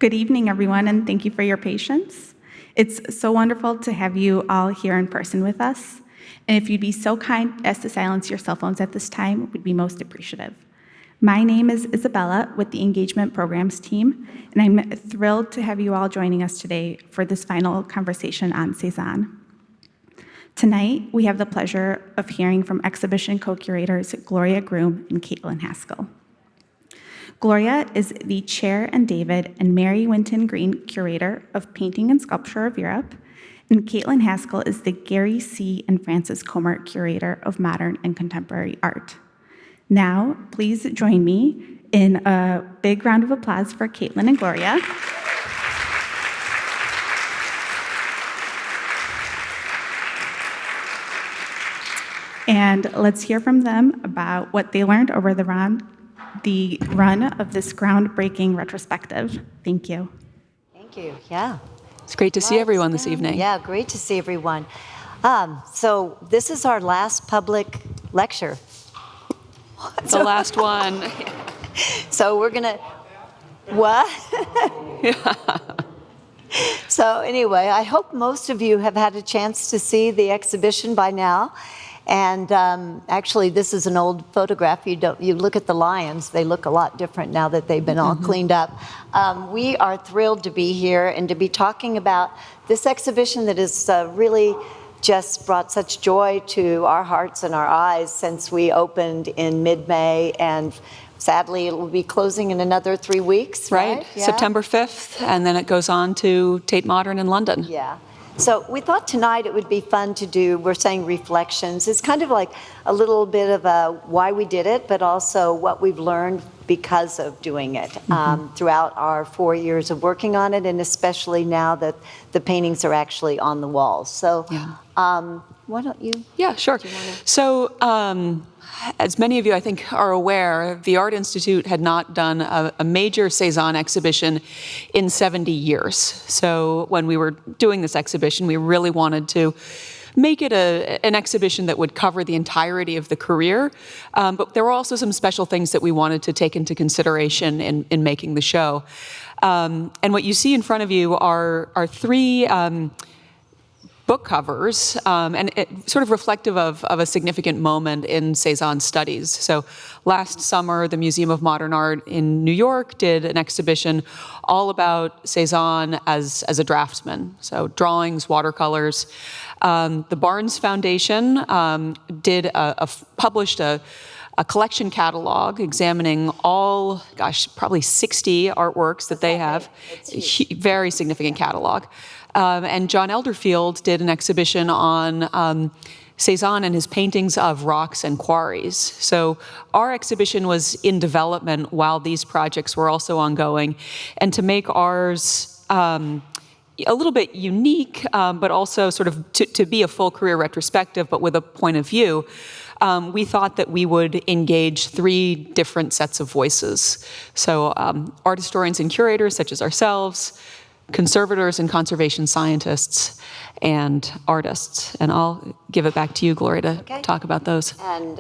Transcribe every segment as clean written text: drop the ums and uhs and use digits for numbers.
Good evening, everyone, and thank you for your patience. It's so wonderful to have you all here in person with us. And if you'd be so kind as to silence your cell phones at this time, we'd be most appreciative. My name is Isabella with the Engagement Programs team, and I'm thrilled to have you all joining us today for this final conversation on Cezanne. Tonight, we have the pleasure of hearing from exhibition co-curators Gloria Groom and Caitlin Haskell. Gloria is the Chair and David and Mary Winton Green Curator of Painting and Sculpture of Europe, and Caitlin Haskell is the Gary C. and Frances Comer Curator of Modern and Contemporary Art. Now, please join me in a big round of applause for Caitlin and Gloria. And let's hear from them about what they learned over the run of this groundbreaking retrospective. Thank you. Thank you. Yeah. It's great to see everyone this evening. Yeah, great to see everyone. So this is our last public lecture. The last one. So we're gonna, what? Yeah. So anyway, I hope most of you have had a chance to see the exhibition by now. And actually, this is an old photograph. You look at the lions; they look a lot different now that they've been all cleaned up. We are thrilled to be here and to be talking about this exhibition that has really just brought such joy to our hearts and our eyes since we opened in mid-May, and sadly, it will be closing in another 3 weeks. Right? Yeah. September 5th, and then it goes on to Tate Modern in London. Yeah. So we thought tonight it would be fun to do, we're saying reflections. It's kind of like a little bit of a why we did it, but also what we've learned because of doing it throughout our 4 years of working on it, and especially now that the paintings are actually on the walls. So why don't you? Yeah, sure. So as many of you, I think, are aware, the Art Institute had not done a major Cezanne exhibition in 70 years. So when we were doing this exhibition, we really wanted to make it an exhibition that would cover the entirety of the career. But there were also some special things that we wanted to take into consideration in making the show. And what you see in front of you are three book covers, and sort of reflective of a significant moment in Cezanne studies. So last summer, the Museum of Modern Art in New York did an exhibition all about Cezanne as a draftsman, so drawings, watercolors. The Barnes Foundation published a collection catalog examining all, probably 60 artworks that they have. Very significant catalog. And John Elderfield did an exhibition on Cezanne and his paintings of rocks and quarries. So our exhibition was in development while these projects were also ongoing. And to make ours a little bit unique, but also sort of to be a full career retrospective, but with a point of view, we thought that we would engage 3 different sets of voices. So art historians and curators, such as ourselves, conservators and conservation scientists, and artists. And I'll give it back to you, Gloria, to talk about those. And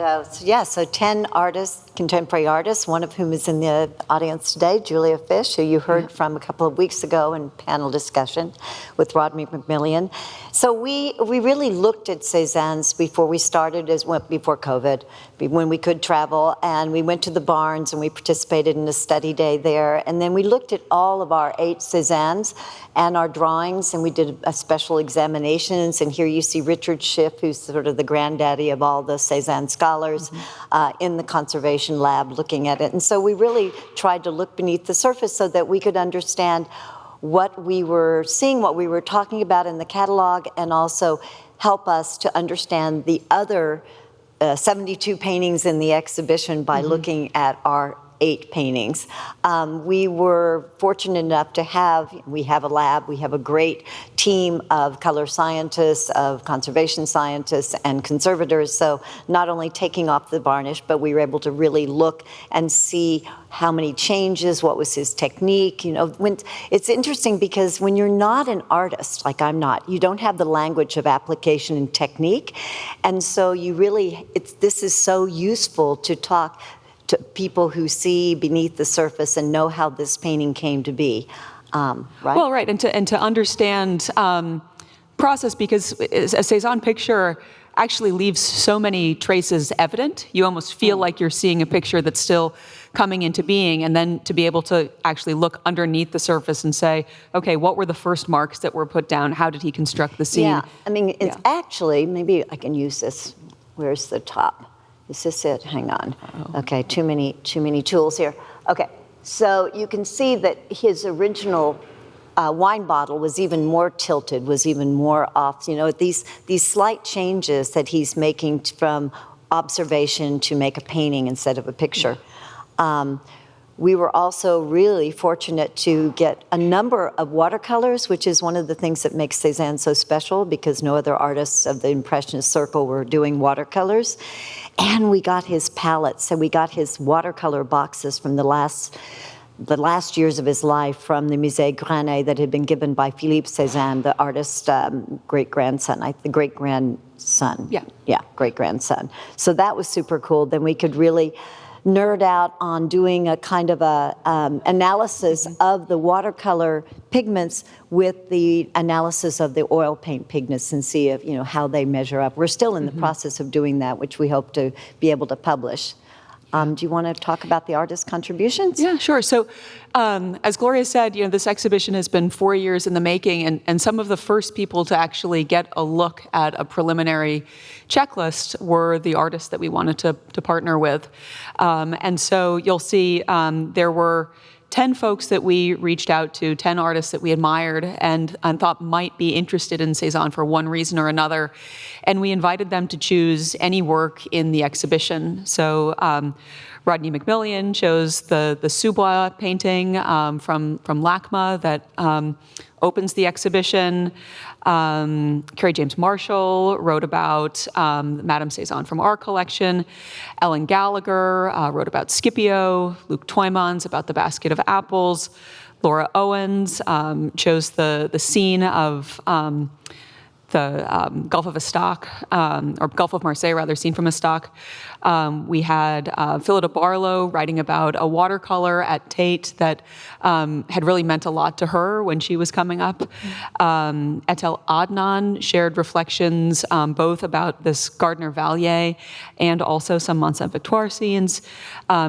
so 10 artists, contemporary artists, one of whom is in the audience today, Julia Fish, who you heard from a couple of weeks ago in panel discussion with Rodney McMillian. So we really looked at Cezanne's before we started, before COVID, when we could travel, and we went to the Barnes and we participated in a study day there. And then we looked at all of our 8 Cezannes and our drawings, and we did a special examinations. And here you see Richard Schiff, who's sort of the granddaddy of all the Cezanne scholars, in the conservation lab looking at it. And so we really tried to look beneath the surface so that we could understand what we were seeing, what we were talking about in the catalog, and also help us to understand the other 72 paintings in the exhibition by looking at our 8 paintings. We were fortunate enough to we have a lab, we have a great team of color scientists, of conservation scientists, and conservators. So not only taking off the varnish, but we were able to really look and see how many changes, what was his technique. It's interesting because when you're not an artist, like I'm not, you don't have the language of application and technique. And so this is so useful to talk to people who see beneath the surface and know how this painting came to be. right? Well, right, and to understand process, because a Cezanne picture actually leaves so many traces evident. You almost feel like you're seeing a picture that's still coming into being, and then to be able to actually look underneath the surface and say, okay, what were the first marks that were put down? How did he construct the scene? Yeah, I mean, it's actually, maybe I can use this. Where's the top? Is this it? Hang on. Okay, too many tools here. Okay, so you can see that his original wine bottle was even more tilted, was even more off. You know, these slight changes that he's making from observation to make a painting instead of a picture. We were also really fortunate to get a number of watercolors, which is one of the things that makes Cezanne so special, because no other artists of the Impressionist circle were doing watercolors. And we got his palettes, and we got his watercolor boxes from the last years of his life from the Musée Granet that had been given by Philippe Cezanne, the artist's great-grandson, great-grandson. Yeah, great-grandson. So that was super cool. Then we could really nerd out on doing a kind of a analysis of the watercolor pigments with the analysis of the oil paint pigments and see if, how they measure up. We're still in the process of doing that, which we hope to be able to publish. Do you want to talk about the artist's contributions? Yeah, sure. So as Gloria said, this exhibition has been 4 years in the making, and some of the first people to actually get a look at a preliminary checklist were the artists that we wanted to partner with. And so you'll see there were 10 folks that we reached out to, 10 artists that we admired and thought might be interested in Cezanne for one reason or another. And we invited them to choose any work in the exhibition. So Rodney McMillian chose the Sous-Bois painting from LACMA that opens the exhibition. Carrie James Marshall wrote about Madame Cezanne from our collection. Ellen Gallagher wrote about Scipio. Luc Toymans about the basket of apples. Laura Owens chose the scene of the Gulf of Estaque, or Gulf of Marseille, rather, seen from Estaque. We had Phillida Barlow writing about a watercolor at Tate that had really meant a lot to her when she was coming up. Etel Adnan shared reflections both about this Gardner Vallier and also some Mont Sainte-Victoire scenes.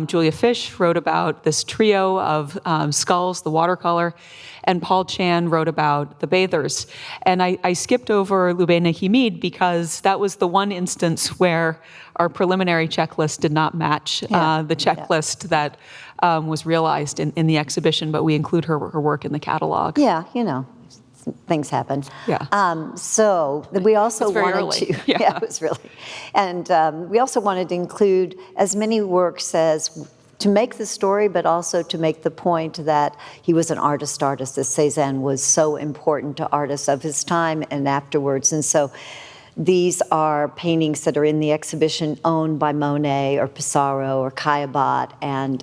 Julia Fish wrote about this trio of skulls, the watercolor. And Paul Chan wrote about the bathers. And I skipped over Loubaina Hamid because that was the one instance where our preliminary checklist did not match the checklist that was realized in the exhibition, but we include her work in the catalog. Yeah, things happen. Yeah. So we also very wanted early. to, Yeah. It was really, and we also wanted to include as many works as to make the story, but also to make the point that he was an artist, that Cezanne was so important to artists of his time and afterwards. And so these are paintings that are in the exhibition owned by Monet or Pissarro or Caillebotte. And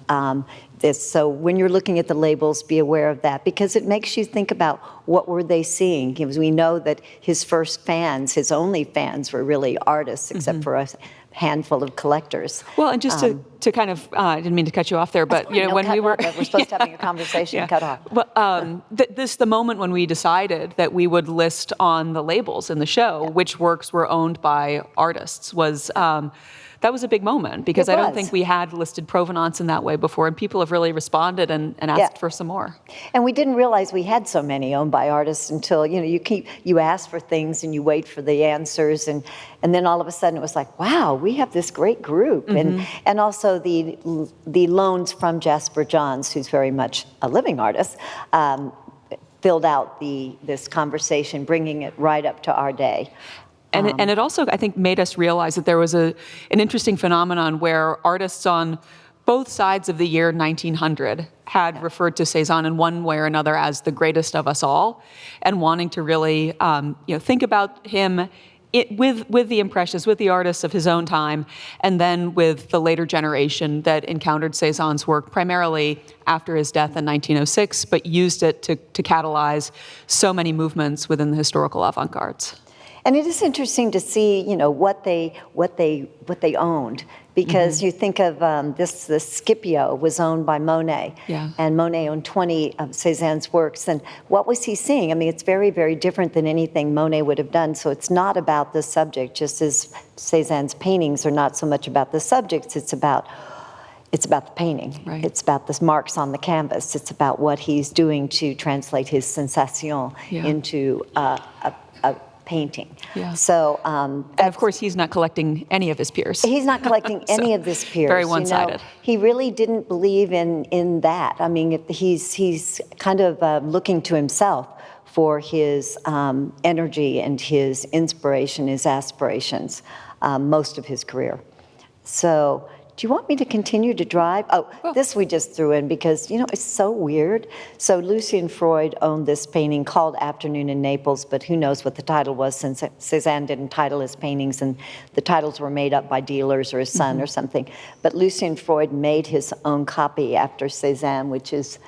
so when you're looking at the labels, be aware of that, because it makes you think about what were they seeing. Because we know that his first fans, his only fans, were really artists, except for a handful of collectors. Well, and just to kind of, I didn't mean to cut you off there, but when we were, we're supposed to having a conversation, cut off. Well, the moment when we decided that we would list on the labels in the show which works were owned by artists was. That was a big moment because I don't think we had listed provenance in that way before, and people have really responded and asked for some more. And we didn't realize we had so many owned by artists until you ask for things and you wait for the answers, and then all of a sudden it was like, wow, we have this great group, and also the loans from Jasper Johns, who's very much a living artist, filled out this conversation, bringing it right up to our day. And it also, I think, made us realize that there was an interesting phenomenon where artists on both sides of the year 1900 had referred to Cezanne in one way or another as the greatest of us all, and wanting to really think about him with the Impressionists, with the artists of his own time, and then with the later generation that encountered Cezanne's work primarily after his death in 1906, but used it to catalyze so many movements within the historical avant-gardes. And it is interesting to see, what they owned, because you think of this Scipio was owned by Monet, and Monet owned 20 of Cezanne's works. And what was he seeing? I mean, it's very, very different than anything Monet would have done. So it's not about the subject, just as Cezanne's paintings are not so much about the subjects. It's about the painting. Right. It's about the marks on the canvas. It's about what he's doing to translate his sensation into a painting. Yeah. So, and of course, he's not collecting any of his peers. He's not collecting any of his peers. Very one-sided. He really didn't believe in that. I mean, he's kind of looking to himself for his energy and his inspiration, his aspirations, most of his career. So, do you want me to continue to drive? This we just threw in because, it's so weird. So Lucien Freud owned this painting called Afternoon in Naples, but who knows what the title was, since Cezanne didn't title his paintings, and the titles were made up by dealers or his son or something. But Lucien Freud made his own copy after Cezanne, which is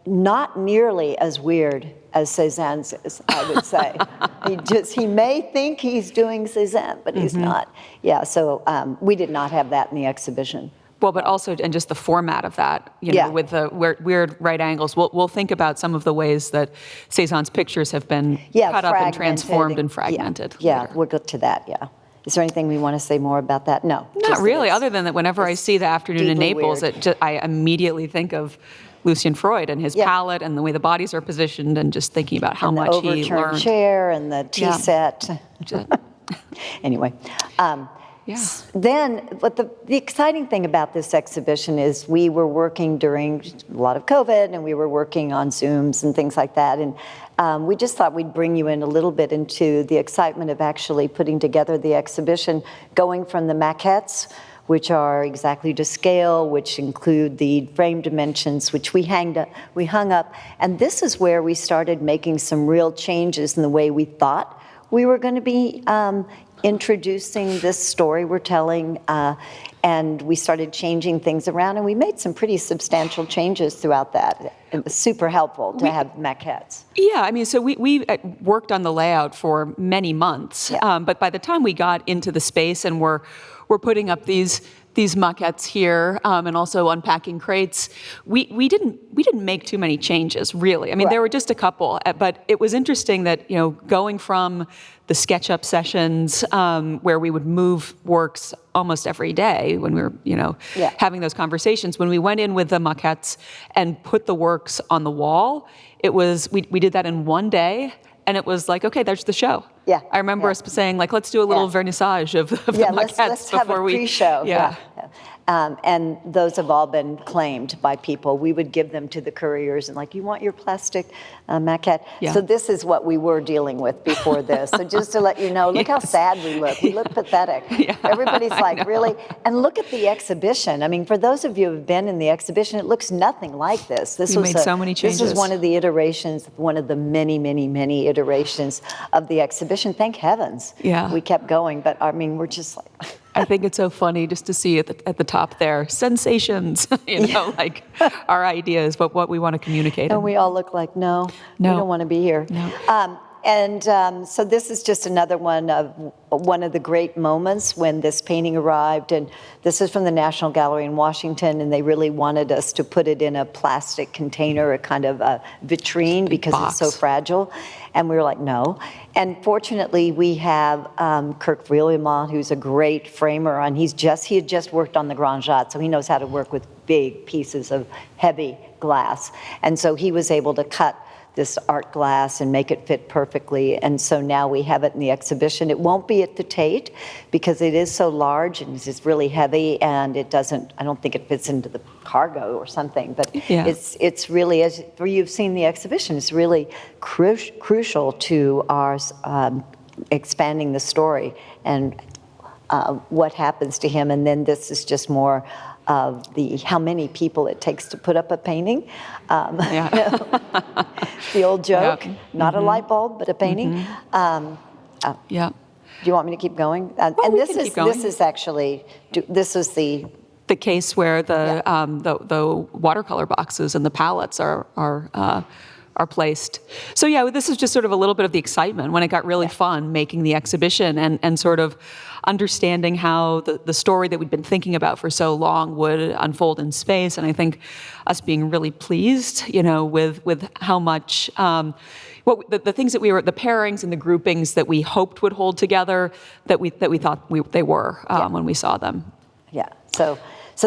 not nearly as weird as Cezanne's is, I would say. He may think he's doing Cezanne, but he's not. Yeah, so we did not have that in the exhibition. Well, but also, and just the format of that, with the weird right angles. We'll think about some of the ways that Cezanne's pictures have been cut up and transformed and fragmented. Yeah, we'll get to that, yeah. Is there anything we want to say more about that? No. Not really, other than that whenever I see the Afternoon in Naples, I immediately think of Lucien Freud and his palette and the way the bodies are positioned, and just thinking about how much he learned. The overturned chair and the tea set. Anyway. Then, but the exciting thing about this exhibition is we were working during a lot of COVID, and we were working on Zooms and things like that. And we just thought we'd bring you in a little bit into the excitement of actually putting together the exhibition, going from the maquettes, which are exactly to scale, which include the frame dimensions, which we hung up. And this is where we started making some real changes in the way we thought we were going to be introducing this story we're telling. And we started changing things around, and we made some pretty substantial changes throughout that. It was super helpful to have maquettes. Yeah, I mean, so we worked on the layout for many months, but by the time we got into the space and we're putting up these maquettes here, and also unpacking crates, we didn't make too many changes, really. I mean, there were just a couple, but it was interesting that, going from the SketchUp sessions, where we would move works almost every day when we were, having those conversations, when we went in with the maquettes and put the works on the wall, it was, we did that in one day. And it was like, okay, there's the show. Yeah. I remember us saying, like, let's do a little vernissage of the maquettes let's before have a pre-show. Yeah. And those have all been claimed by people. We would give them to the couriers and you want your plastic maquette? Yeah. So this is what we were dealing with before this. So just to let you know, look how sad we look. We look pathetic. Everybody's like, really? And look at the exhibition. I mean, for those of you who have been in the exhibition, it looks nothing like this. We made so many changes. This was one of the iterations, one of the many, many, many iterations of the exhibition. Thank heavens. Yeah. We kept going, but I mean, we're just like... I think it's so funny just to see at the top there, sensations, like our ideas, but what we want to communicate. And we all look like, no, we don't want to be here. No. So this is just another one of the great moments when this painting arrived. And this is from the National Gallery in Washington, and they really wanted us to put it in a plastic container, a kind of a vitrine, because it's so fragile. And we were like, no. And fortunately, we have Kirk Vrielman, who's a great framer, and he had just worked on the Grand Jatte, so he knows how to work with big pieces of heavy glass. And so he was able to cut this art glass and make it fit perfectly. And so now we have it in the exhibition. It won't be at the Tate because it is so large and it's really heavy, and I don't think it fits into the cargo or something, but it's really, as you've seen the exhibition, it's really crucial to our expanding the story and what happens to him. And then this is just more of how many people it takes to put up a painting. The old joke, not a light bulb, but a painting. Do you want me to keep going? And this is actually the case where the watercolor boxes and the palettes are are placed. So yeah, this is just sort of a little bit of the excitement when it got really fun making the exhibition and sort of understanding how the story that we'd been thinking about for so long would unfold in space. And I think us being really pleased, with how much, the things that the pairings and the groupings that we hoped would hold together, that we thought they were when we saw them. Yeah. So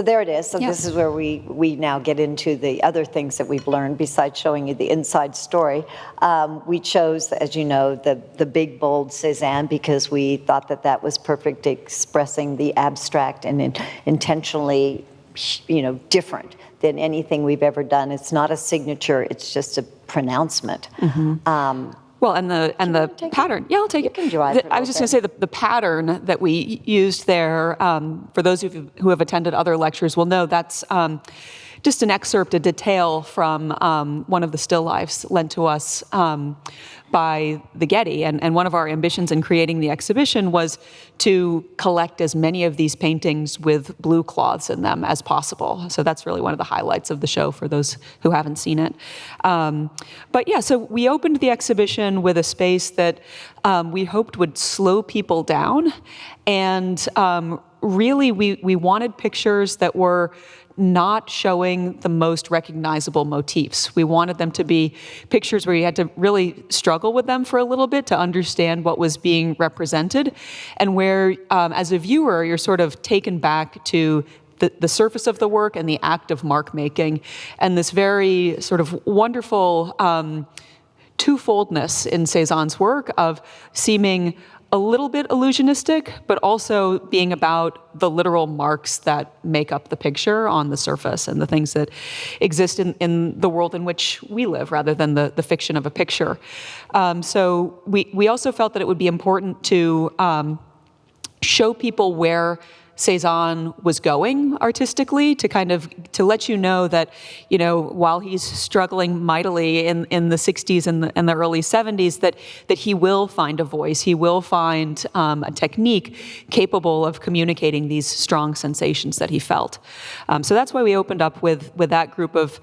there it is. So this is where we now get into the other things that we've learned besides showing you the inside story. We chose, as you know, the big, bold Cezanne because we thought that was perfect, expressing the abstract and intentionally, different than anything we've ever done. It's not a signature. It's just a pronouncement. Well, and the pattern. Yeah, I'll take it. I was just going to say the pattern that we used there. For those of you who have attended other lectures, will know that's just an excerpt, a detail from one of the still lifes lent to us by the Getty. And one of our ambitions in creating the exhibition was to collect as many of these paintings with blue cloths in them as possible. So that's really one of the highlights of the show for those who haven't seen it. But yeah, so we opened the exhibition with a space that we hoped would slow people down. And really, we wanted pictures that were not showing the most recognizable motifs. We wanted them to be pictures where you had to really struggle with them for a little bit to understand what was being represented, and where, as a viewer, you're sort of taken back to the surface of the work and the act of mark making, and this very sort of wonderful twofoldness in Cezanne's work of seeming a little bit illusionistic, but also being about the literal marks that make up the picture on the surface and the things that exist in the world in which we live, rather than the fiction of a picture. So we also felt that it would be important to show people where Cezanne was going artistically, to let you know that, while he's struggling mightily in the 60s and the early 70s, that he will find a voice, he will find a technique capable of communicating these strong sensations that he felt. So that's why we opened up with that group of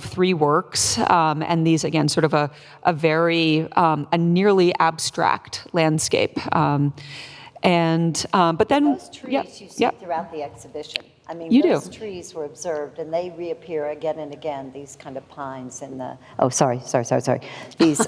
3 works, and these, again, sort of a very, a nearly abstract landscape. But then those trees you see throughout the exhibition. I mean, those trees were observed, and they reappear again and again. These kind of pines in the these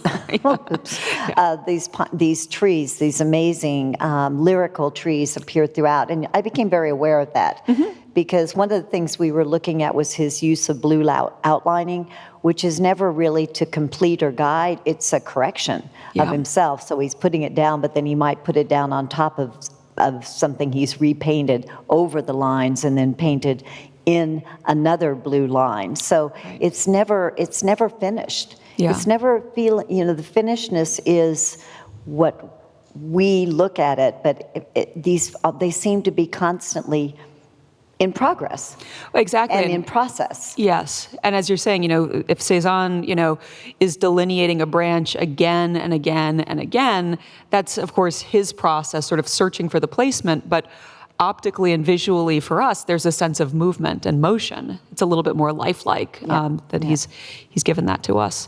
these trees, these amazing lyrical trees appear throughout, and I became very aware of that because one of the things we were looking at was his use of blue outlining, which is never really to complete or guide. It's a correction of himself. So he's putting it down, but then he might put it down on top of something he's repainted over the lines and then painted in another blue line. So it's never finished. Yeah. It's never the finishedness is what we look at it, but they seem to be constantly in progress. Exactly. And in process. Yes. And as you're saying, if Cezanne, is delineating a branch again and again and again, that's, of course, his process, sort of searching for the placement. But optically and visually for us, there's a sense of movement and motion. It's a little bit more lifelike that he's given that to us.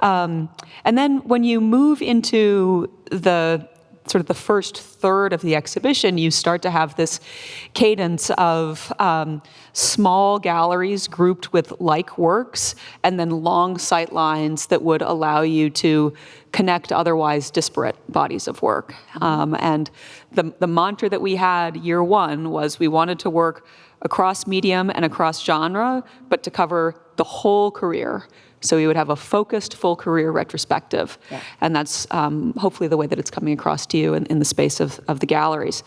And then when you move into the sort of the first third of the exhibition, you start to have this cadence of small galleries grouped with like works, and then long sight lines that would allow you to connect otherwise disparate bodies of work. And the mantra that we had year one was we wanted to work across medium and across genre, but to cover the whole career. So we would have a focused full career retrospective. Yeah. And that's hopefully the way that it's coming across to you in the space of the galleries.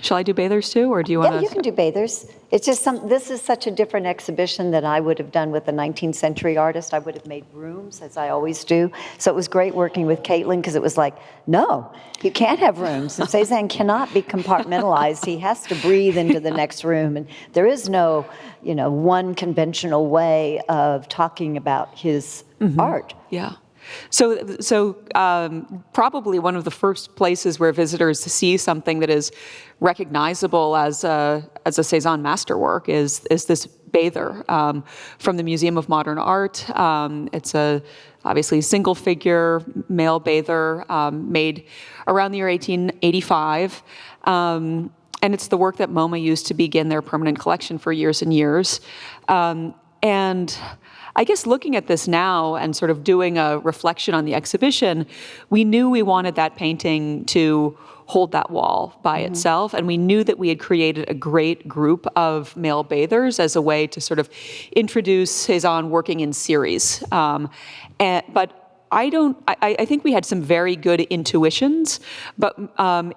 Shall I do Bathers too, or do you want to? Yeah, you can do Bathers. It's just this is such a different exhibition than I would have done with a 19th century artist. I would have made rooms, as I always do. So it was great working with Caitlin, because it was like, no, you can't have rooms. And Cezanne cannot be compartmentalized. He has to breathe into the next room. And there is no, one conventional way of talking about his art. Yeah. So probably one of the first places where visitors see something that is recognizable as a Cezanne masterwork is this bather from the Museum of Modern Art. It's a obviously single figure male bather made around the year 1885. And it's the work that MoMA used to begin their permanent collection for years and years. And I guess looking at this now and sort of doing a reflection on the exhibition, we knew we wanted that painting to hold that wall by itself, and we knew that we had created a great group of male bathers as a way to sort of introduce Cezanne working in series. But I think we had some very good intuitions, but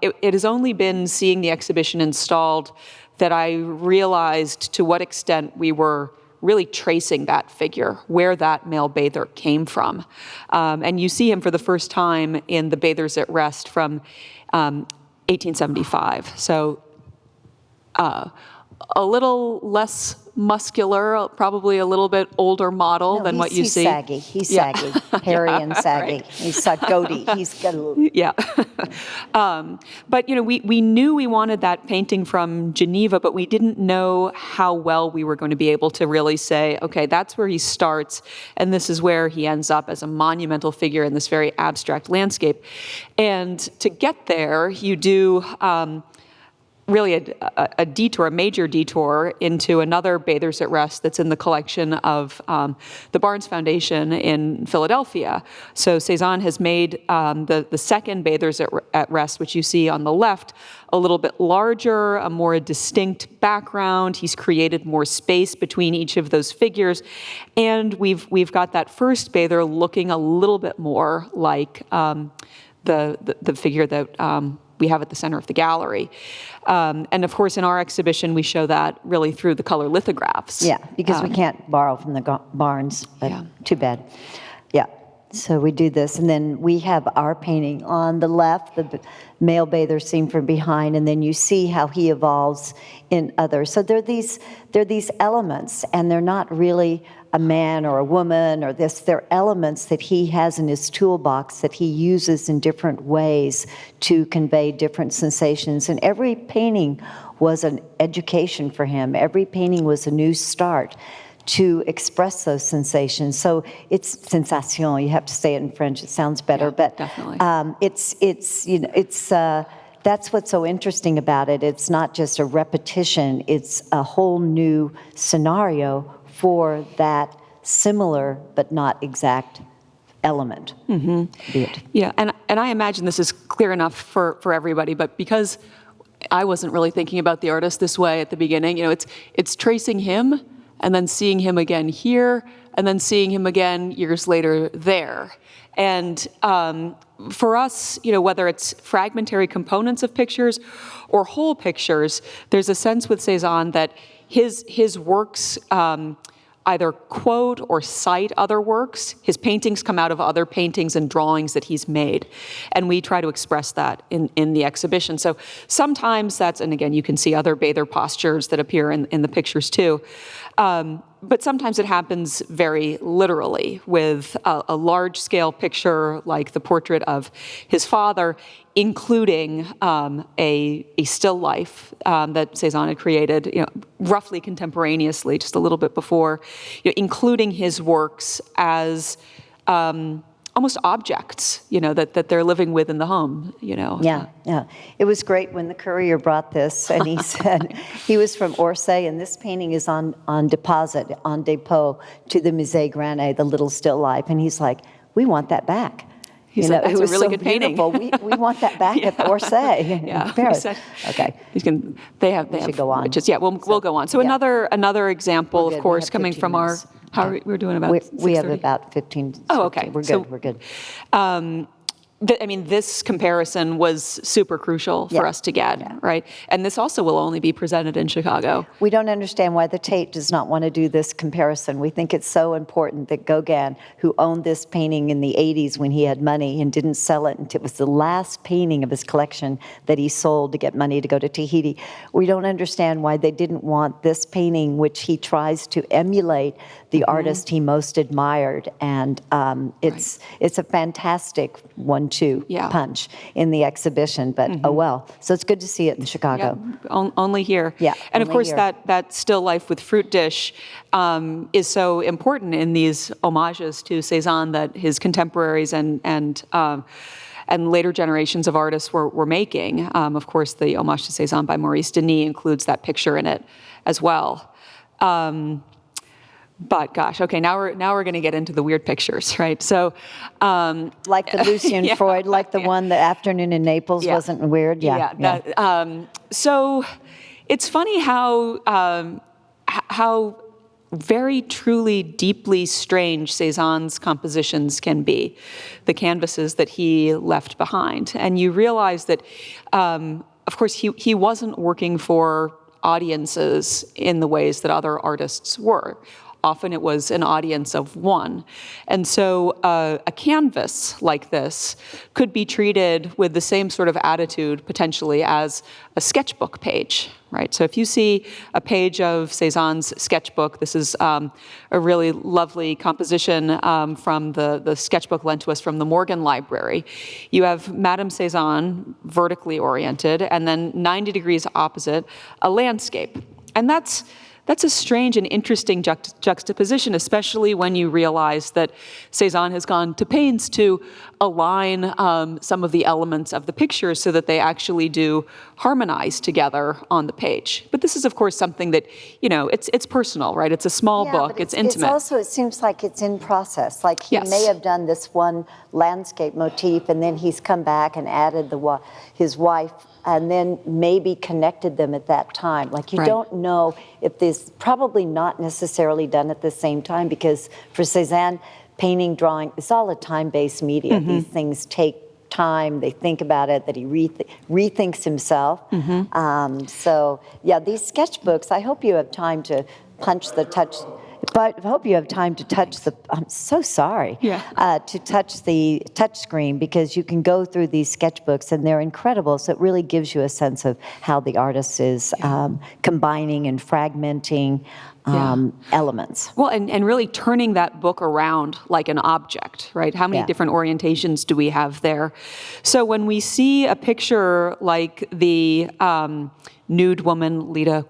it has only been seeing the exhibition installed that I realized to what extent we were really tracing that figure, where that male bather came from. And you see him for the first time in The Bathers at Rest from 1875. So a little less muscular, probably a little bit older model than what you see. Saggy. He's saggy, hairy and saggy. Right. He's got goatee. He's got a little. Yeah. But we knew we wanted that painting from Geneva, but we didn't know how well we were going to be able to really say, okay, that's where he starts, and this is where he ends up as a monumental figure in this very abstract landscape. And to get there, you do really a detour, a major detour into another Bathers at Rest that's in the collection of the Barnes Foundation in Philadelphia. So Cezanne has made the second Bathers at Rest, which you see on the left, a little bit larger, a more distinct background. He's created more space between each of those figures. And we've got that first bather looking a little bit more like the figure that we have at the center of the gallery. And of course, in our exhibition, we show that really through the color lithographs. Yeah, because we can't borrow from the Barnes, but too bad. Yeah, so we do this, and then we have our painting on the left, the male bather seen from behind, and then you see how he evolves in others. So they're these elements, and they're not really a man or a woman or this. They're elements that he has in his toolbox that he uses in different ways to convey different sensations. And every painting was an education for him. Every painting was a new start to express those sensations. So it's sensation. You have to say it in French. It sounds better, but definitely. That's what's so interesting about it. It's not just a repetition. It's a whole new scenario for that similar but not exact element. Yeah, and I imagine this is clear enough for everybody, but because I wasn't really thinking about the artist this way at the beginning, it's tracing him and then seeing him again here and then seeing him again years later there. And for us, whether it's fragmentary components of pictures or whole pictures, there's a sense with Cezanne that his works either quote or cite other works. His paintings come out of other paintings and drawings that he's made. And we try to express that in the exhibition. So sometimes that's, and again, you can see other bather postures that appear in the pictures too. But sometimes it happens very literally with a large-scale picture like the portrait of his father, including a still life that Cezanne had created, roughly contemporaneously, just a little bit before, including his works as almost objects, that they're living with in the home, Yeah. It was great when the courier brought this, and he said he was from Orsay, and this painting is on deposit, on depot, to the Musée Grandet, the little still life, and he's like, we want that back. He said, that's a really good painting. We want that back at Orsay in Paris. Okay. They have should go on. We'll go on. So another example, of course, coming from our. How are we doing about? We have about 15. Oh, okay. We're good. We're good. This comparison was super crucial for us to get, right? And this also will only be presented in Chicago. We don't understand why the Tate does not want to do this comparison. We think it's so important that Gauguin, who owned this painting in the 80s when he had money and didn't sell it until it was the last painting of his collection that he sold to get money to go to Tahiti. We don't understand why they didn't want this painting, which he tries to emulate the artist he most admired. And it's a fantastic one 1-2 Yeah. punch in the exhibition, but oh well. So it's good to see it in Chicago. Only here. Yeah, and of only course here. that still life with fruit dish is so important in these homages to Cezanne that his contemporaries and later generations of artists were making. Of course, the homage to Cezanne by Maurice Denis includes that picture in it as well. But gosh, okay, now we're going to get into the weird pictures, right? So, Like the Lucian Yeah. Freud, like the one, The Afternoon in Naples, Yeah. wasn't weird? Yeah. So it's funny how very truly deeply strange Cezanne's compositions can be, the canvases that he left behind. And you realize that, of course, he wasn't working for audiences in the ways that other artists were. Often it was an audience of one. And so a canvas like this could be treated with the same sort of attitude, potentially, as a sketchbook page, right? So if you see a page of Cezanne's sketchbook, this is a really lovely composition from the sketchbook lent to us from the Morgan Library. You have Madame Cezanne, vertically oriented, and then 90 degrees opposite, a landscape. And that's a strange and interesting juxtaposition, especially when you realize that Cezanne has gone to pains to align some of the elements of the picture so that they actually do harmonize together on the page. But this is, of course, something that, it's personal, right? It's a small book, but it's intimate. It's also, it seems like it's in process. Like he may have done this one landscape motif, and then he's come back and added his wife, and then maybe connected them at that time. Like you don't know if this, probably not necessarily done at the same time, because for Cezanne, painting, drawing, it's all a time-based media. These things take time, they think about it, that he rethinks himself. So yeah, these sketchbooks, I hope you have time to but I hope you have time to touch I'm so sorry. To touch the touch screen, because you can go through these sketchbooks and they're incredible. So it really gives you a sense of how the artist is combining and fragmenting elements. Well, and really turning that book around like an object, right? How many different orientations do we have there? So when we see a picture like the nude woman, Lita ?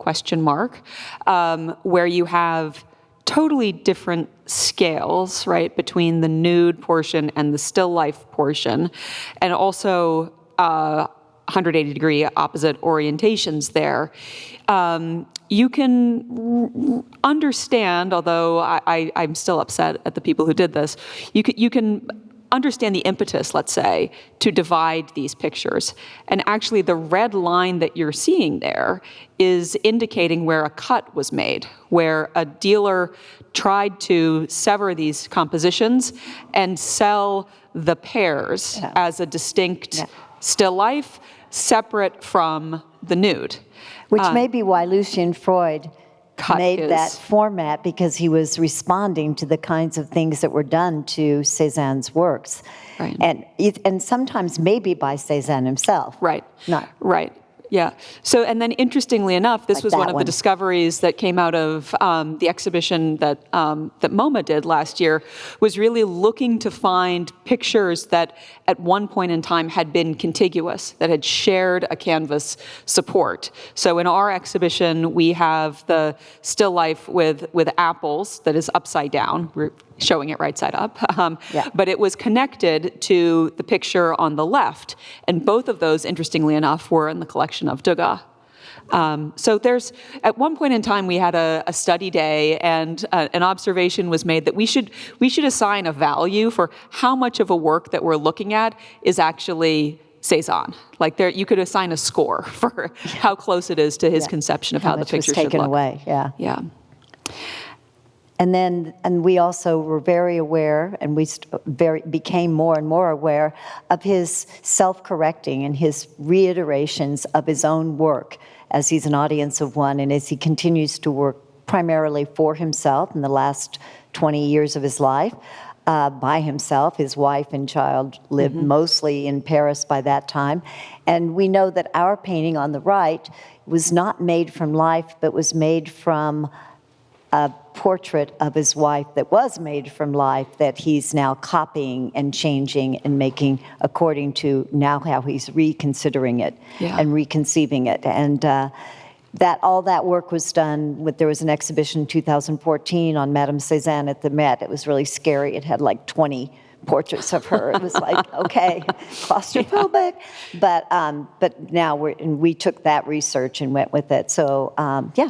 Where you have totally different scales, right, between the nude portion and the still life portion, and also 180-degree opposite orientations there. You can understand, although I'm still upset at the people who did this, you can understand the impetus, let's say, to divide these pictures. And actually the red line that you're seeing there is indicating where a cut was made, where a dealer tried to sever these compositions and sell the pairs as a distinct still life, separate from the nude. Which may be why Lucian Freud made that format, because he was responding to the kinds of things that were done to Cezanne's works. Right. And sometimes maybe by Cezanne himself. Right. Right. Yeah. So, and then interestingly enough, this Like was one of the discoveries that came out of the exhibition that MoMA did last year, was really looking to find pictures that at one point in time had been contiguous, that had shared a canvas support. So in our exhibition, we have the still life with apples that is upside down. We're showing it right side up. But it was connected to the picture on the left. And both of those, interestingly enough, were in the collection of Degas. So there's, at one point in time, we had a study day, and an observation was made that we should assign a value for how much of a work that we're looking at is actually Cezanne. Like you could assign a score for how close it is to his conception of how the picture should look. Taken away, Yeah. And we also were very aware, and we became more and more aware of his self-correcting and his reiterations of his own work as he's an audience of one, and as he continues to work primarily for himself in the last 20 years of his life, by himself. His wife and child lived mostly in Paris by that time. And we know that our painting on the right was not made from life, but was made from portrait of his wife that was made from life that he's now copying and changing and making according to now how he's reconsidering it and reconceiving it. And that all that work was done there was an exhibition in 2014 on Madame Cezanne at the Met. It was really scary. It had like 20 portraits of her. It was like, okay, claustrophobic. But now we took that research and went with it. So yeah.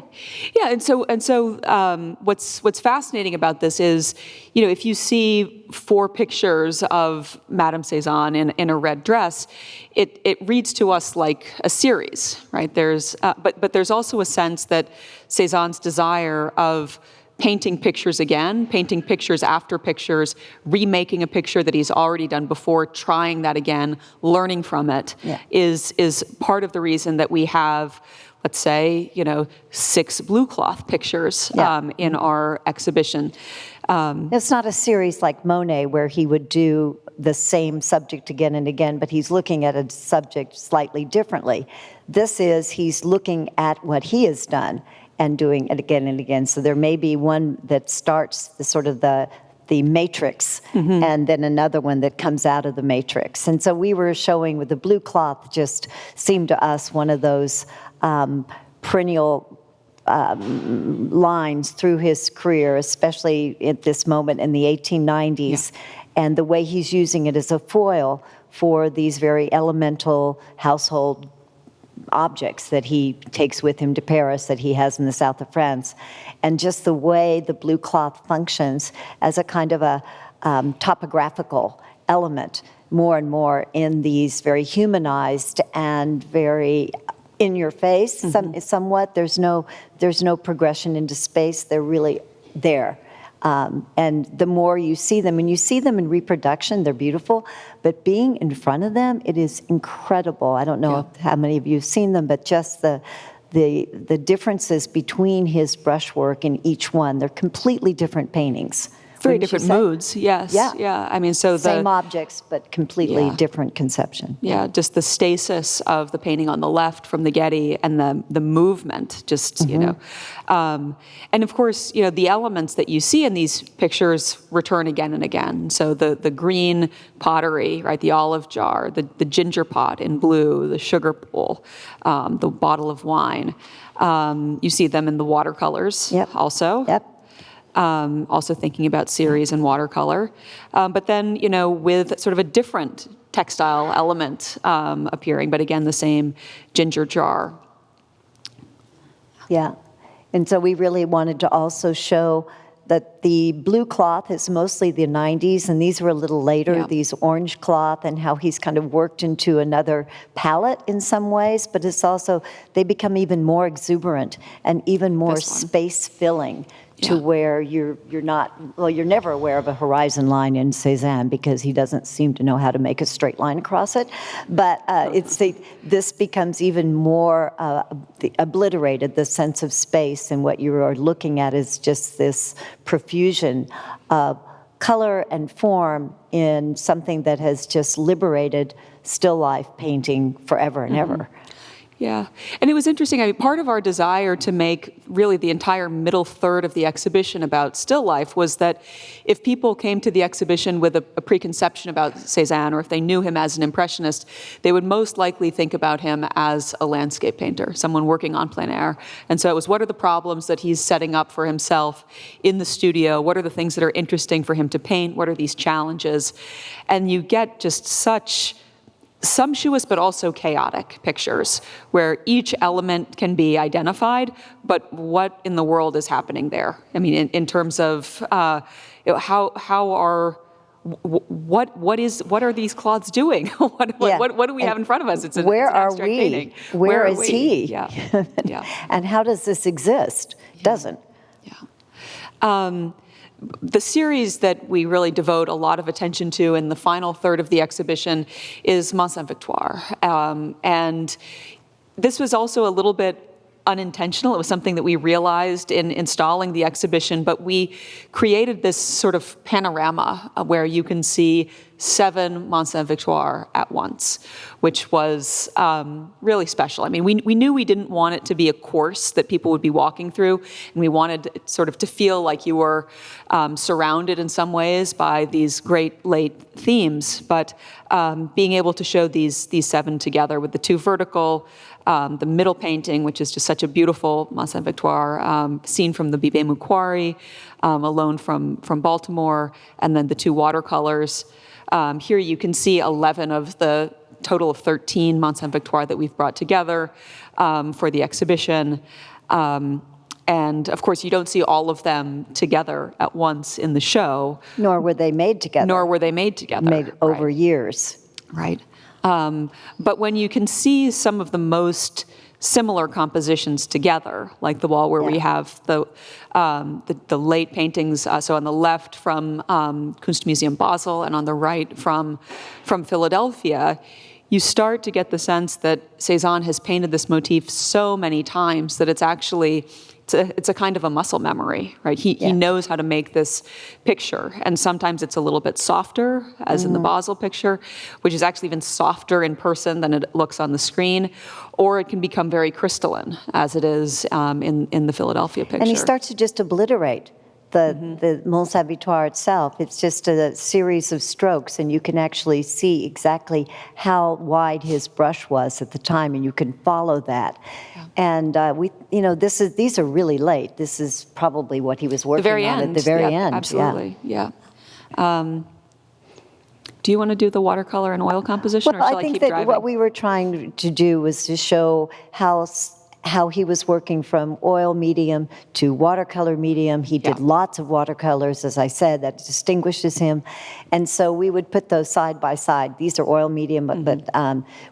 Yeah, and so what's fascinating about this is, if you see 4 pictures of Madame Cezanne in a red dress, it reads to us like a series, right? But there's also a sense that Cezanne's desire of painting pictures again, painting pictures after pictures, remaking a picture that he's already done before, trying that again, learning from it, is part of the reason that we have, let's say, 6 blue cloth pictures in our exhibition. It's not a series like Monet where he would do the same subject again and again, but he's looking at a subject slightly differently. He's looking at what he has done and doing it again and again. So there may be one that starts the matrix, and then another one that comes out of the matrix. And so we were showing with the blue cloth just seemed to us one of those perennial lines through his career, especially at this moment in the 1890s, and the way he's using it as a foil for these very elemental household objects that he takes with him to Paris, that he has in the south of France, and just the way the blue cloth functions as a kind of a topographical element more and more in these very humanized and very in your face, somewhat. There's no progression into space. They're really there. And the more you see them, and you see them in reproduction, they're beautiful, but being in front of them, it is incredible. I don't know how many of you have seen them, but just the differences between his brushwork in each one, they're completely different paintings. Very different moods, yes. Yeah. I mean, so same objects, but completely different conception. Yeah, just the stasis of the painting on the left from the Getty and the movement, just, and of course, the elements that you see in these pictures return again and again. So the green pottery, right, the olive jar, the ginger pot in blue, the sugar bowl, the bottle of wine. You see them in the watercolors also. Yep. Also thinking about series and watercolor. But then, with sort of a different textile element appearing, but again, the same ginger jar. Yeah. And so we really wanted to also show that the blue cloth is mostly the 90s, and these were a little later, these orange cloth, and how he's kind of worked into another palette in some ways, but it's also, they become even more exuberant and even more space-filling. To where you're never aware of a horizon line in Cezanne because he doesn't seem to know how to make a straight line across it. But this becomes even more obliterated, the sense of space, and what you are looking at is just this profusion of color and form in something that has just liberated still life painting forever and ever. Yeah, and it was interesting. I mean, part of our desire to make really the entire middle third of the exhibition about still life was that if people came to the exhibition with a preconception about Cezanne, or if they knew him as an impressionist, they would most likely think about him as a landscape painter, someone working on plein air. And so it was, what are the problems that he's setting up for himself in the studio? What are the things that are interesting for him to paint? What are these challenges? And you get just such sumptuous but also chaotic pictures where each element can be identified, but what in the world is happening there? I mean, in terms of what are these cloths doing? What do we have in front of us? It's where an abstract are we? painting. Where is he? Yeah. And how does this exist? Doesn't. Yeah. The series that we really devote a lot of attention to in the final third of the exhibition is Mont Sainte-Victoire. And this was also a little bit unintentional. It was something that we realized in installing the exhibition, but we created this sort of panorama where you can see 7 Mont Sainte-Victoire at once, which was really special. I mean, we knew we didn't want it to be a course that people would be walking through, and we wanted it sort of to feel like you were surrounded in some ways by these great late themes, but being able to show these 7 together with the 2 vertical, the middle painting, which is just such a beautiful Mont Sainte-Victoire, scene from the Bibemu Quarry, Alone from Baltimore, and then the 2 watercolors. Here you can see 11 of the total of 13 Mont Sainte-Victoire that we've brought together for the exhibition. And of course, you don't see all of them together at once in the show. Nor were they made together. Made over years. Right. But when you can see some of the most similar compositions together, like the wall where we have the late paintings, so on the left from Kunstmuseum Basel and on the right from Philadelphia, you start to get the sense that Cezanne has painted this motif so many times that it's actually it's a kind of a muscle memory, right? He knows how to make this picture, and sometimes it's a little bit softer, as in the Basel picture, which is actually even softer in person than it looks on the screen, or it can become very crystalline, as it is in the Philadelphia picture. And he starts to just obliterate the Mont Sainte-Victoire itself. It's just a series of strokes, and you can actually see exactly how wide his brush was at the time, and you can follow that. Yeah. And these are really late. This is probably what he was working on at the very end. Absolutely, yeah. Do you want to do the watercolor and oil composition, or shall I keep driving? I think that what we were trying to do was to show how he was working from oil medium to watercolor medium. He did lots of watercolors, as I said, that distinguishes him. And so we would put those side by side. These are oil medium, but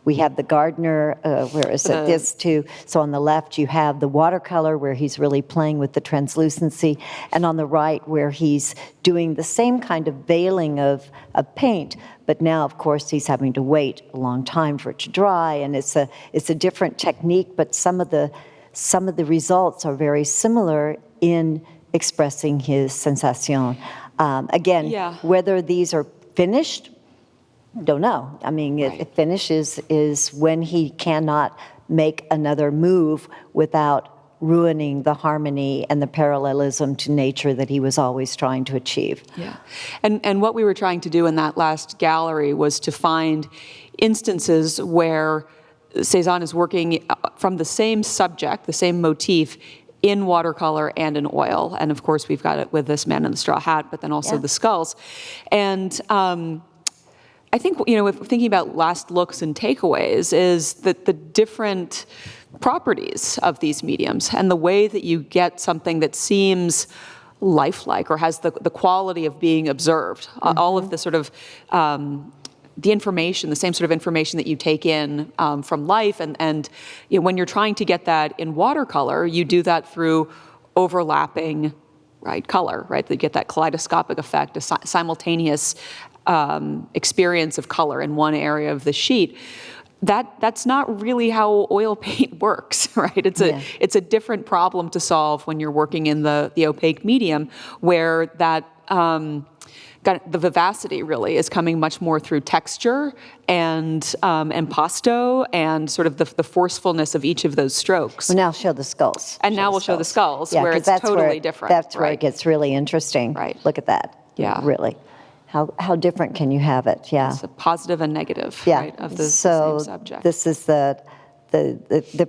we have the gardener, where is it? This too. So on the left, you have the watercolor where he's really playing with the translucency, and on the right, where he's doing the same kind of veiling of paint. But now, of course, he's having to wait a long time for it to dry, and it's a different technique. But some of the results are very similar in expressing his sensation. Whether these are finished, don't know. I mean, finish is when he cannot make another move without ruining the harmony and the parallelism to nature that he was always trying to achieve. Yeah, and what we were trying to do in that last gallery was to find instances where Cezanne is working from the same subject, the same motif, in watercolor and in oil. And of course, we've got it with this man in the straw hat, but then also the skulls. And I think, if thinking about last looks and takeaways, is that the different properties of these mediums and the way that you get something that seems lifelike or has the quality of being observed, all of the sort of the information, the same sort of information that you take in from life, and when you're trying to get that in watercolor, you do that through overlapping color, right? You get that kaleidoscopic effect, a simultaneous experience of color in one area of the sheet. That's not really how oil paint works, right? It's a different problem to solve when you're working in the opaque medium, where that the vivacity really is coming much more through texture and impasto and sort of the forcefulness of each of those strokes. We'll now show the skulls. And now we'll show the skulls, where it's totally different. That's where it gets really interesting. Right. Look at that. Yeah. Really. How different can you have it? Yeah. It's a positive and negative, right, of the same subject. This is the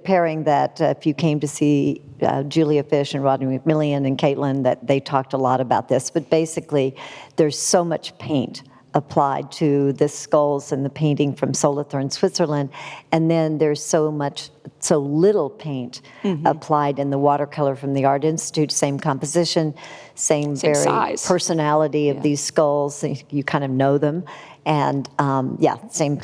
pairing that if you came to see Julia Fish and Rodney McMillian and Caitlin, that they talked a lot about this. But basically, there's so much paint applied to the skulls and the painting from Solothurn, Switzerland, and then there's so little paint applied in the watercolor from the Art Institute. Same composition, same very size. Personality of these skulls. You kind of know them, and same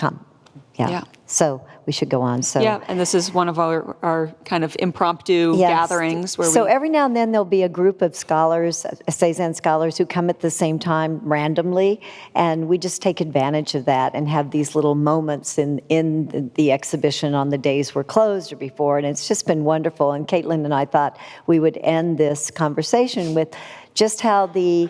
Yeah. So we should go on. So Yeah, and this is one of our kind of impromptu Yes. gatherings where so we... every now and then there'll be a group of scholars, Cezanne scholars, who come at the same time randomly, and we just take advantage of that and have these little moments in the exhibition on the days we're closed or before, and it's just been wonderful. And Caitlin and I thought we would end this conversation with just how the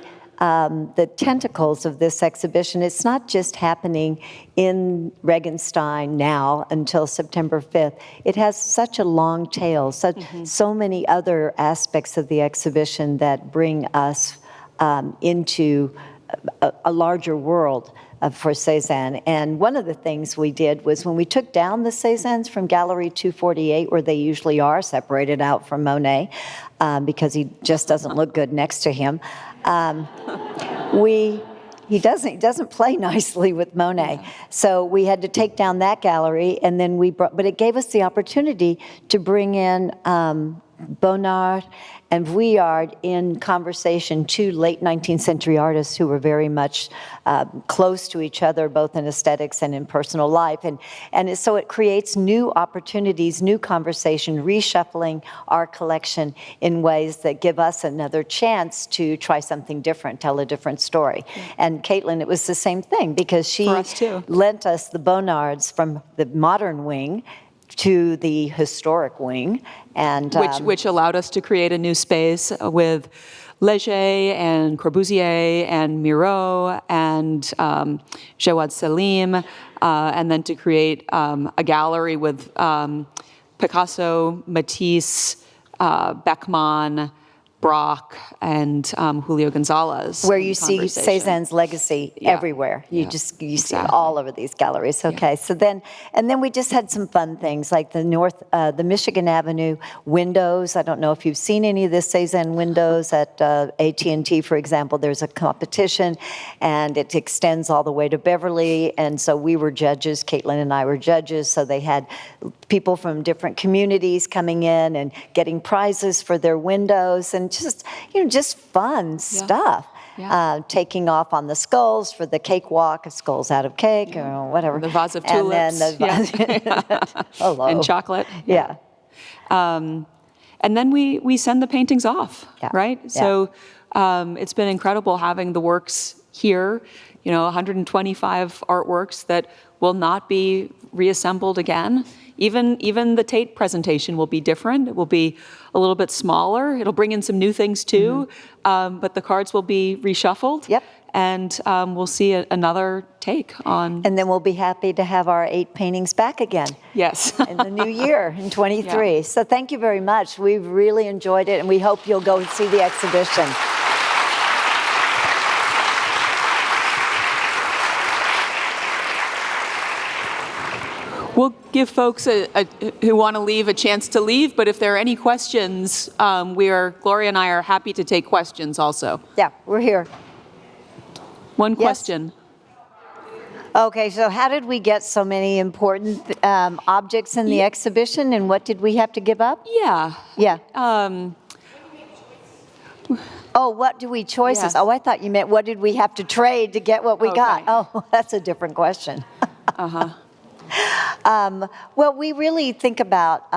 tentacles of this exhibition, it's not just happening in Regenstein now until September 5th. It has such a long tail, so many other aspects of the exhibition that bring us into a larger world for Cezanne. And one of the things we did was when we took down the Cezannes from Gallery 248, where they usually are, separated out from Monet, because he just doesn't look good next to him, he doesn't play nicely with Monet. So we had to take down that gallery, and then but it gave us the opportunity to bring in Bonnard and Vuillard in conversation, two late 19th century artists who were very much close to each other, both in aesthetics and in personal life. So it creates new opportunities, new conversation, reshuffling our collection in ways that give us another chance to try something different, tell a different story. And Caitlin, it was the same thing, because she lent us the Bonnards from the modern wing to the historic wing, and which allowed us to create a new space with Leger and Corbusier and Miro and Jawad Salim, and then to create a gallery with Picasso, Matisse, Beckmann, Brock, and Julio Gonzalez. Where you see Cezanne's legacy everywhere. You see it all over these galleries. Okay, so then we just had some fun things like the Michigan Avenue windows. I don't know if you've seen any of the Cezanne windows at AT&T, for example. There's a competition, and it extends all the way to Beverly, and so we were judges. Caitlin and I were judges, so they had people from different communities coming in and getting prizes for their windows, and just fun stuff. Taking off on the skulls for the cakewalk, skulls out of cake, or whatever. The vase of tulips. And then and chocolate. Yeah. And then we send the paintings off, right? Yeah. So it's been incredible having the works here, 125 artworks that will not be reassembled again. Even the Tate presentation will be different. It will be a little bit smaller. It'll bring in some new things too, but the cards will be reshuffled. Yep. And we'll see another take on... And then we'll be happy to have our 8 paintings back again. Yes. In the new year, in 23. Yeah. So thank you very much. We've really enjoyed it, and we hope you'll go and see the exhibition. We'll give folks who want to leave a chance to leave, but if there are any questions, Gloria and I are happy to take questions also. Yeah, we're here. One question. Okay, so how did we get so many important objects in the exhibition, and what did we have to give up? Yeah. What do we choices? Yes. Oh, I thought you meant what did we have to trade to get what we got? Oh, that's a different question. Well, we really think about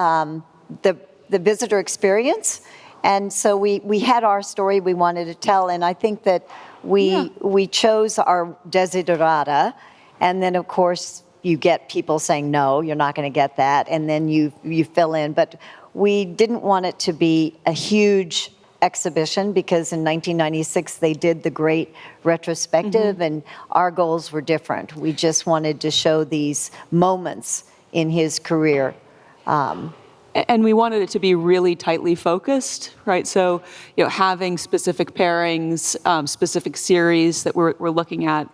the visitor experience, and so we had our story we wanted to tell, and I think that we chose our desiderata, and then of course you get people saying no, you're not going to get that, and then you fill in. But we didn't want it to be a huge exhibition, because in 1996 they did the great retrospective, and our goals were different. We just wanted to show these moments in his career. And we wanted it to be really tightly focused, right? So, having specific pairings, specific series that we're looking at.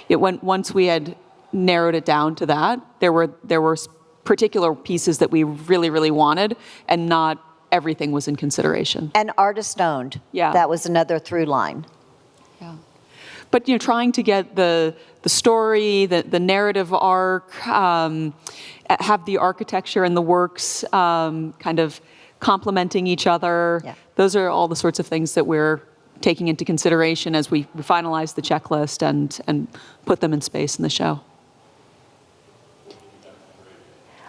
Once we had narrowed it down to that, there were particular pieces that we really, really wanted, and not everything was in consideration. And artist owned. Yeah. That was another through line. Yeah. But trying to get the story, the narrative arc, have the architecture and the works kind of complementing each other. Yeah. Those are all the sorts of things that we're taking into consideration as we finalize the checklist and put them in space in the show.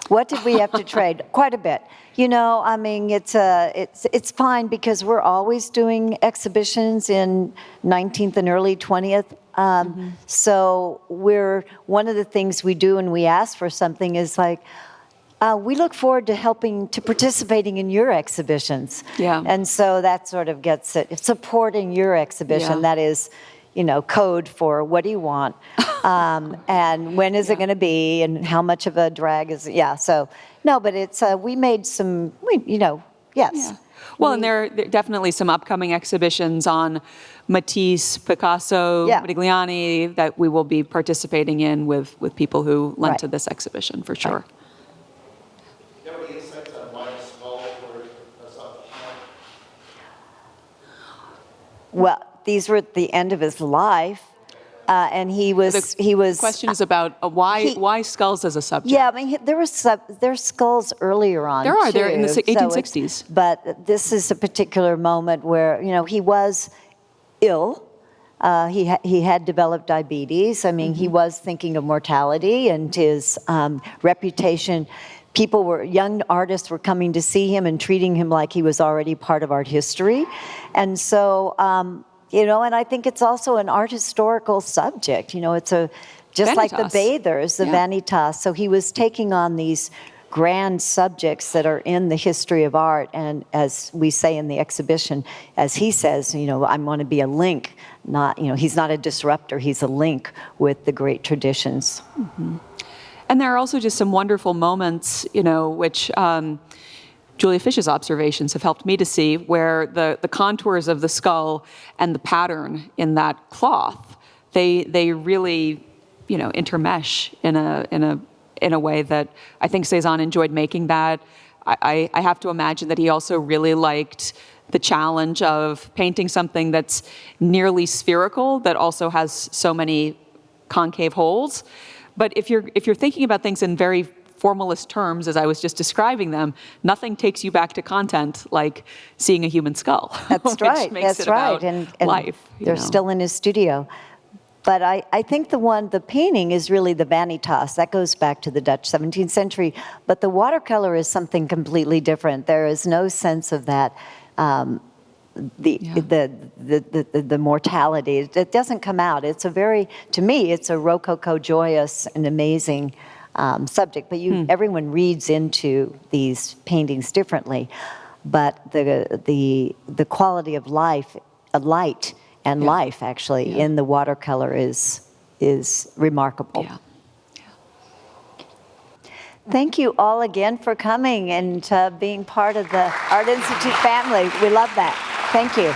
What did we have to trade? Quite a bit. You know, I mean, it's fine because we're always doing exhibitions in 19th and early 20th. So one of the things we do when we ask for something is like, we look forward to participating in your exhibitions. Yeah. And so that sort of gets it, supporting your exhibition. Yeah. That is, code for what do you want, and when is it going to be, and how much of a drag is it? Yeah. So no, but it's we made some, yes. Yeah. Well, and there are definitely some upcoming exhibitions on Matisse, Picasso, Yeah. Modigliani that we will be participating in with people who lent Right. to this exhibition, for sure. Right. Do you have any insights on why a skull or something? Well, these were at the end of his life, and he was The question is about why skulls as a subject. Yeah, I mean, there's skulls earlier on. They're in the too, 1860s. But this is a particular moment where he was ill. He had developed diabetes. I mean, he was thinking of mortality and his reputation. Young artists were coming to see him and treating him like he was already part of art history, and so. And I think it's also an art historical subject. It's just like the Vanitas. bathers, the Yeah. vanitas. So he was taking on these grand subjects that are in the history of art, and as we say in the exhibition, as he says, I want to be a link. Not, he's not a disruptor. He's a link with the great traditions. Mm-hmm. And there are also just some wonderful moments, which. Julia Fish's observations have helped me to see where the contours of the skull and the pattern in that cloth, they really, intermesh in a way that I think Cezanne enjoyed making that. I have to imagine that he also really liked the challenge of painting something that's nearly spherical that also has so many concave holes. But if you're thinking about things in very formalist terms, as I was just describing them, nothing takes you back to content like seeing a human skull. That's which right. Makes That's it right. About and life. They're still in his studio. But I think the painting is really the vanitas. That goes back to the Dutch 17th century. But the watercolor is something completely different. There is no sense of that. The mortality. It doesn't come out. To me, it's a rococo, joyous, and amazing subject, but everyone reads into these paintings differently. But the quality of life, light and life actually in the watercolor is remarkable. Yeah. Thank you all again for coming and being part of the Art Institute family. We love that. Thank you.